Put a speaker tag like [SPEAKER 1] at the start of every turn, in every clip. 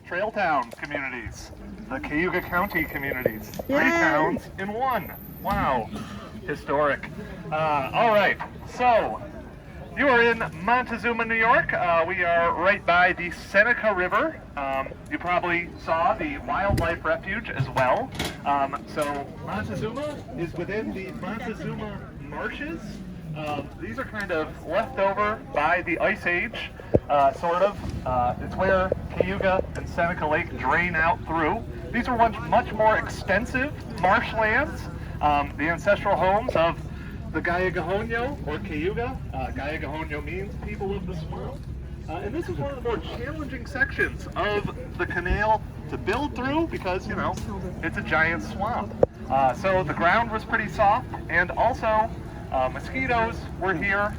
[SPEAKER 1] Trail Town communities, the Cayuga County communities. 3 towns in one. Wow, historic. All right, so you are in Montezuma, New York. We are right by the Seneca River. You probably saw the wildlife refuge as well. So Montezuma is within the Montezuma marshes. These are kind of left over by the Ice Age, sort of. It's where Cayuga and Seneca Lake drain out through. These are much more extensive marshlands, the ancestral homes of the Gayagohonyo, or Cayuga. Gayagohonyo means people of the swamp. And this is one of the more challenging sections of the canal to build through because, you know, it's a giant swamp. So the ground was pretty soft, and also mosquitoes were here,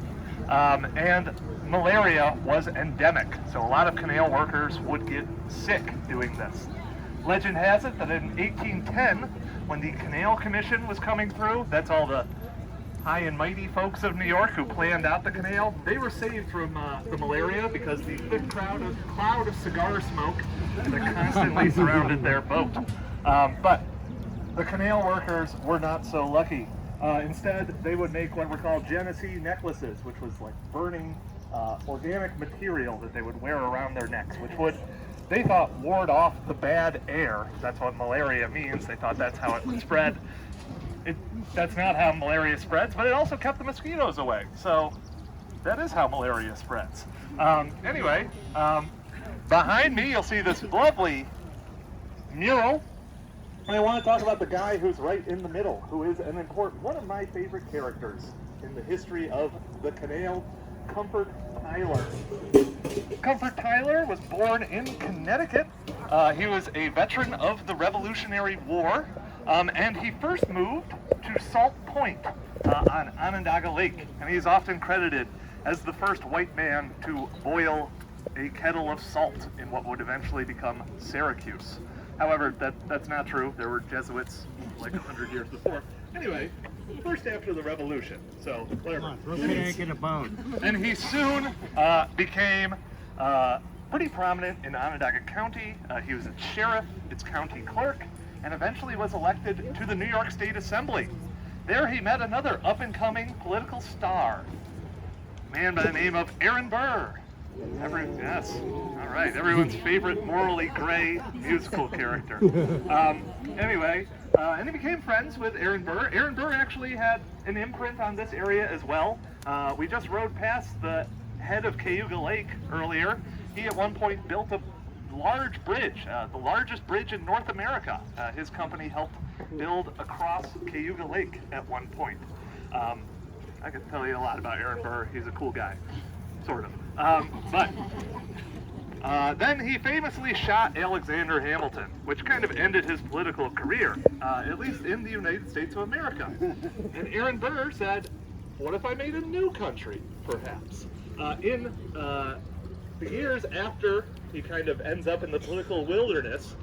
[SPEAKER 1] and malaria was endemic. So a lot of canal workers would get sick doing this. Legend has it that in 1810, when the Canal Commission was coming through, that's all the high and mighty folks of New York who planned out the canal, they were saved from the malaria because the thick cloud of cigar smoke that constantly surrounded their boat. But the canal workers were not so lucky. Instead, they would make what were called Genesee necklaces, which was like burning organic material that they would wear around their necks, which would, they thought, ward off the bad air. That's what malaria means. They thought that's how it would spread. That's not how malaria spreads, but it also kept the mosquitoes away. So that is how malaria spreads. Anyway, behind me you'll see this lovely mural. And I want to talk about the guy who's right in the middle, who is one of my favorite characters in the history of the canal, Comfort Tyler. Comfort Tyler was born in Connecticut. He was a veteran of the Revolutionary War, and he first moved to Salt Point on Onondaga Lake, and he's often credited as the first white man to boil a kettle of salt in what would eventually become Syracuse. However, that's not true. There were Jesuits like 100 years before. Anyway, first after the Revolution, so whatever. And he soon became pretty prominent in Onondaga County. He was a sheriff, its county clerk, and eventually was elected to the New York State Assembly. There he met another up-and-coming political star, a man by the name of Aaron Burr. Yes, all right, everyone's favorite morally gray musical character. Anyway, and he became friends with Aaron Burr. Aaron Burr actually had an imprint on this area as well. We just rode past the head of Cayuga Lake earlier. He at one point built a large bridge, the largest bridge in North America. His company helped build across Cayuga Lake at one point. I could tell you a lot about Aaron Burr. He's a cool guy, sort of. But then he famously shot Alexander Hamilton, which kind of ended his political career, at least in the United States of America. And Aaron Burr said, what if I made a new country, perhaps? In the years after he kind of ends up in the political wilderness,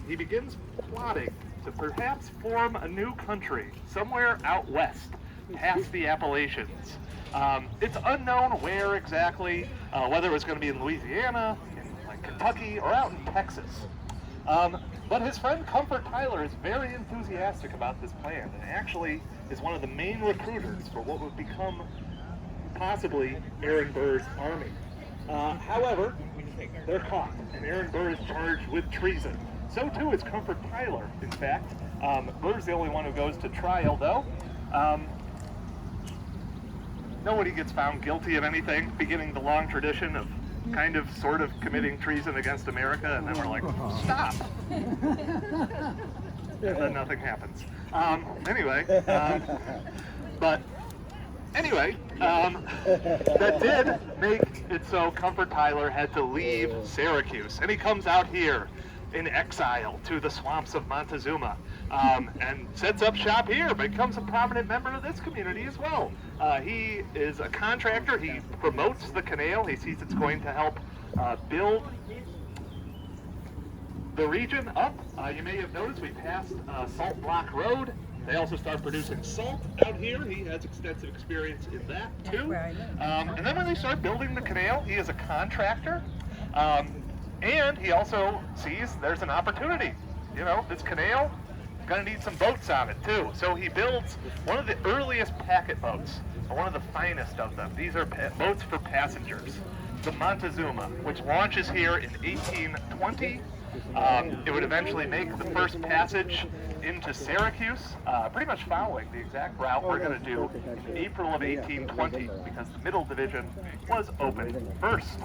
[SPEAKER 1] he begins plotting to perhaps form a new country somewhere out west, past the Appalachians. It's unknown where exactly, whether it was going to be in Louisiana, in like Kentucky, or out in Texas. But his friend Comfort Tyler is very enthusiastic about this plan, and actually is one of the main recruiters for what would become possibly Aaron Burr's army. However, they're caught, and Aaron Burr is charged with treason. So too is Comfort Tyler, in fact. Burr's the only one who goes to trial, though. Nobody gets found guilty of anything, beginning the long tradition of kind of sort of committing treason against America, and then we're like, stop! And then nothing happens. Anyway, that did make it so Comfort Tyler had to leave Syracuse, and he comes out here in exile to the swamps of Montezuma, and sets up shop here, becomes a prominent member of this community as well. He is a contractor. He promotes the canal. He sees it's going to help build the region up. You may have noticed we passed Salt Block Road. They also start producing salt out here. He has extensive experience in that too. And then when they start building the canal, he is a contractor. And he also sees there's an opportunity. You know, this canal gonna need some boats on it too. So he builds one of the earliest packet boats, one of the finest of them. These are boats for passengers. The Montezuma, which launches here in 1820. It would eventually make the first passage into Syracuse, pretty much following the exact route we're going to do in April of 1820, because the Middle Division was opened first.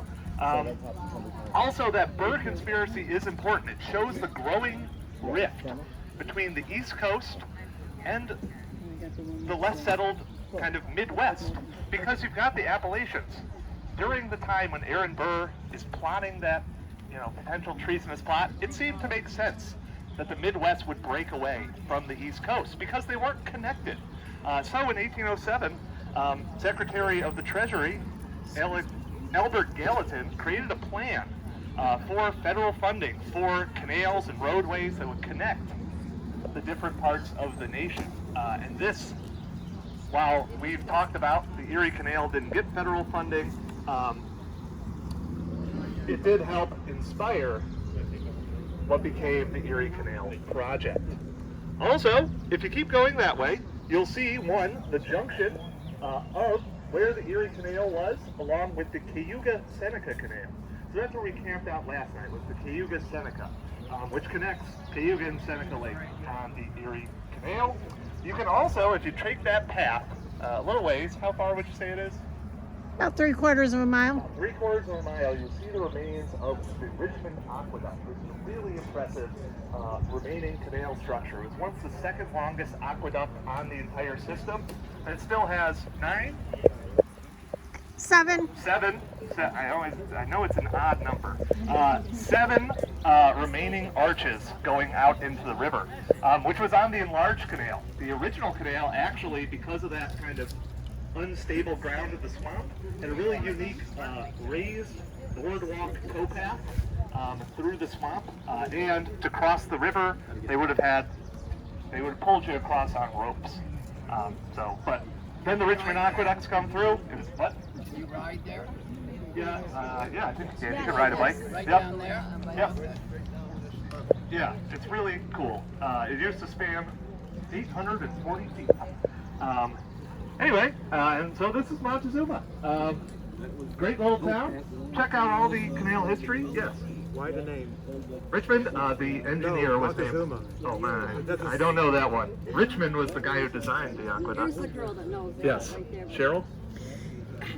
[SPEAKER 1] Also, that Burr conspiracy is important. It shows the growing rift between the East Coast and the less settled kind of Midwest, because you've got the Appalachians. During the time when Aaron Burr is plotting that, potential treasonous plot, it seemed to make sense that the Midwest would break away from the East Coast because they weren't connected. So in 1807, Secretary of the Treasury, Albert Gallatin, created a plan for federal funding for canals and roadways that would connect the different parts of the nation. And this, while we've talked about the Erie Canal didn't get federal funding, it did help inspire what became the Erie Canal project. Also, if you keep going that way, you'll see, the junction of where the Erie Canal was, along with the Cayuga-Seneca Canal. So that's where we camped out last night, was the Cayuga-Seneca, which connects Cayuga and Seneca Lake on the Erie Canal. You can also, if you take that path a little ways, how far would you say it is?
[SPEAKER 2] About 3/4 of a mile.
[SPEAKER 1] 3/4 of a mile, you'll see the remains of the Richmond Aqueduct, which is a really impressive remaining canal structure. It was once the second longest aqueduct on the entire system, and it still has
[SPEAKER 2] 7.
[SPEAKER 1] I know it's an odd number. 7 remaining arches going out into the river, which was on the enlarged canal. The original canal, actually, because of that kind of unstable ground of the swamp, and a really unique raised boardwalk towpath through the swamp, and to cross the river they would have pulled you across on ropes. But then the Richmond aqueducts come through. It was what?
[SPEAKER 3] Did you ride there?
[SPEAKER 1] Yeah, I think you can. You can ride a bike.
[SPEAKER 3] Right
[SPEAKER 1] Yep.
[SPEAKER 3] down there?
[SPEAKER 1] Yep. Yeah, it's really cool. It used to span 840 feet. Anyway, and so this is Montezuma. Great little town. Check out all the canal history. Yes.
[SPEAKER 4] Why the name?
[SPEAKER 1] Richmond, the engineer was named.
[SPEAKER 4] Montezuma.
[SPEAKER 1] Oh man, I don't know that one. Richmond was the guy who designed the aqueduct.
[SPEAKER 5] There's the girl that knows that
[SPEAKER 1] Yes.
[SPEAKER 5] right there.
[SPEAKER 1] Cheryl?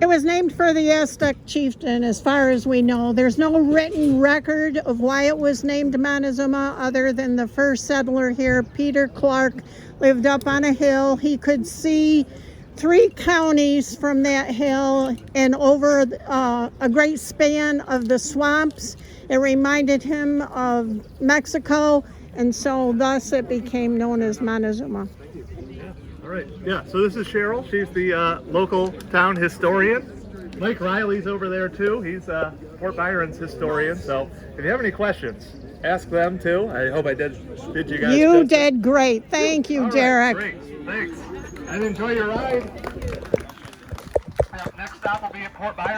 [SPEAKER 2] It was named for the Aztec chieftain, as far as we know. There's no written record of why it was named Montezuma, other than the first settler here, Peter Clark, lived up on a hill. He could see 3 counties from that hill and over a great span of the swamps. It reminded him of Mexico, and so thus it became known as Montezuma.
[SPEAKER 1] All right. Yeah, so this is Cheryl. She's the local town historian. Mike Riley's over there too. He's Fort Byron's historian. So if you have any questions, ask them too. I hope I did you guys
[SPEAKER 2] You
[SPEAKER 1] justice.
[SPEAKER 2] did great. Thank you,
[SPEAKER 1] All right,
[SPEAKER 2] Derek.
[SPEAKER 1] great. Thanks. And enjoy your ride. Next stop will be at Fort Byron.